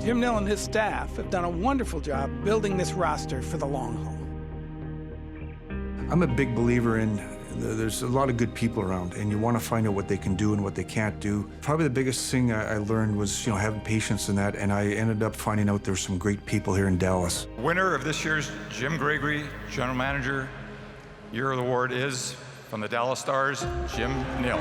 Jim Nill and his staff have done a wonderful job building this roster for the long haul. I'm a big believer in there's a lot of good people around, and you want to find out what they can do and what they can't do. Probably the biggest thing I learned was, having patience in that, and I ended up finding out there's some great people here in Dallas. Winner of this year's Jim Gregory General Manager Year of the Award is, from the Dallas Stars, Jim Nill.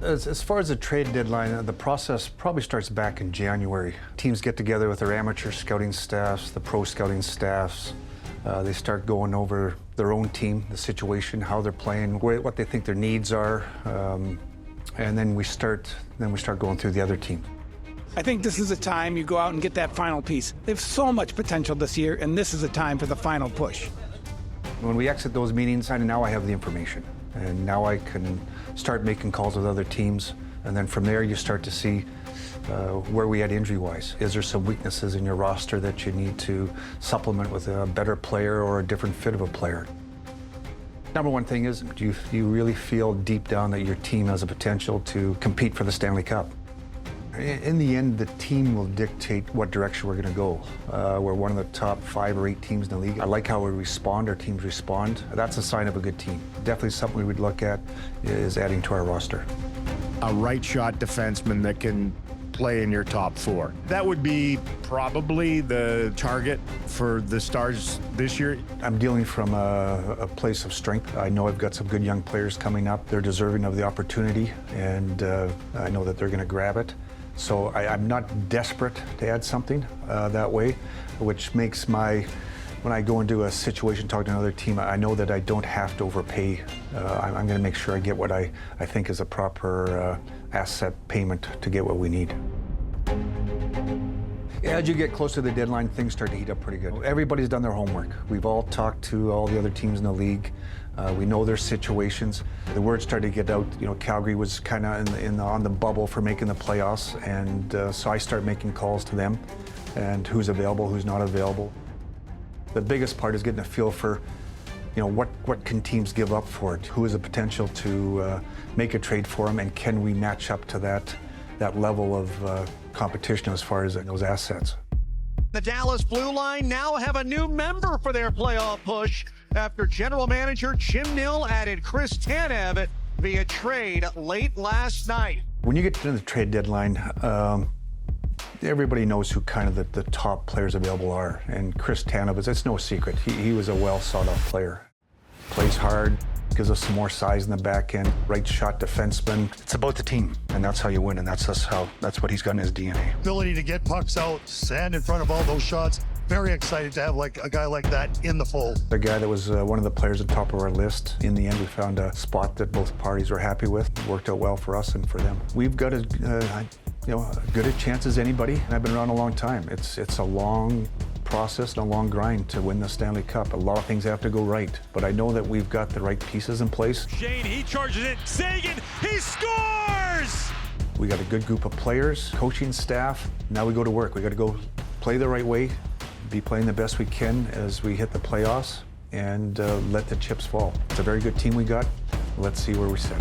As far as the trade deadline, the process probably starts back in January. Teams get together with their amateur scouting staffs, the pro scouting staffs. They start going over their own team, the situation, how they're playing, what they think their needs are, and then we start going through the other team. I think this is a time you go out and get that final piece. They have so much potential this year, and this is a time for the final push. When we exit those meetings, now I have the information. And now I can start making calls with other teams. And then from there, you start to see where we at injury-wise. Is there some weaknesses in your roster that you need to supplement with a better player or a different fit of a player? Number one thing is, do you really feel deep down that your team has a potential to compete for the Stanley Cup? In the end, the team will dictate what direction we're going to go. We're one of the top 5 or 8 teams in the league. I like how we respond, our teams respond. That's a sign of a good team. Definitely something we would look at is adding to our roster. A right-shot defenseman that can play in your top 4. That would be probably the target for the Stars this year. I'm dealing from a place of strength. I know I've got some good young players coming up. They're deserving of the opportunity, and I know that they're going to grab it. So I'm not desperate to add something that way, which makes when I go into a situation, talk to another team, I know that I don't have to overpay. I'm going to make sure I get what I think is a proper asset payment to get what we need. As you get close to the deadline, things start to heat up pretty good. Everybody's done their homework. We've all talked to all the other teams in the league. We know their situations. The word started to get out. Calgary was kind of on the bubble for making the playoffs, and so I started making calls to them and who's available, who's not available. The biggest part is getting a feel for, what can teams give up for it? Who has the potential to make a trade for them, and can we match up to that level of competition as far as those assets? The Dallas Blue Line now have a new member for their playoff push after general manager Jim Nill added Chris Tanev via trade late last night. When you get to the trade deadline, everybody knows who kind of the top players available are. And Chris Tanev, it's no secret. He was a well sought out player. Plays hard, gives us some more size in the back end, right shot defenseman. It's about the team, and that's how you win, and that's what he's got in his DNA. Ability to get pucks out, stand in front of all those shots. Very excited to have a guy like that in the fold. The guy that was one of the players at the top of our list. In the end, we found a spot that both parties were happy with. It worked out well for us and for them. We've got as good a chance as anybody, and I've been around a long time. It's a long process and a long grind to win the Stanley Cup. A lot of things have to go right, but I know that we've got the right pieces in place. Shane, he charges it. Sagan, he scores! We got a good group of players, coaching staff. Now we go to work. We got to go play the right way, be playing the best we can as we hit the playoffs, and let the chips fall. It's a very good team we got. Let's see where we sit.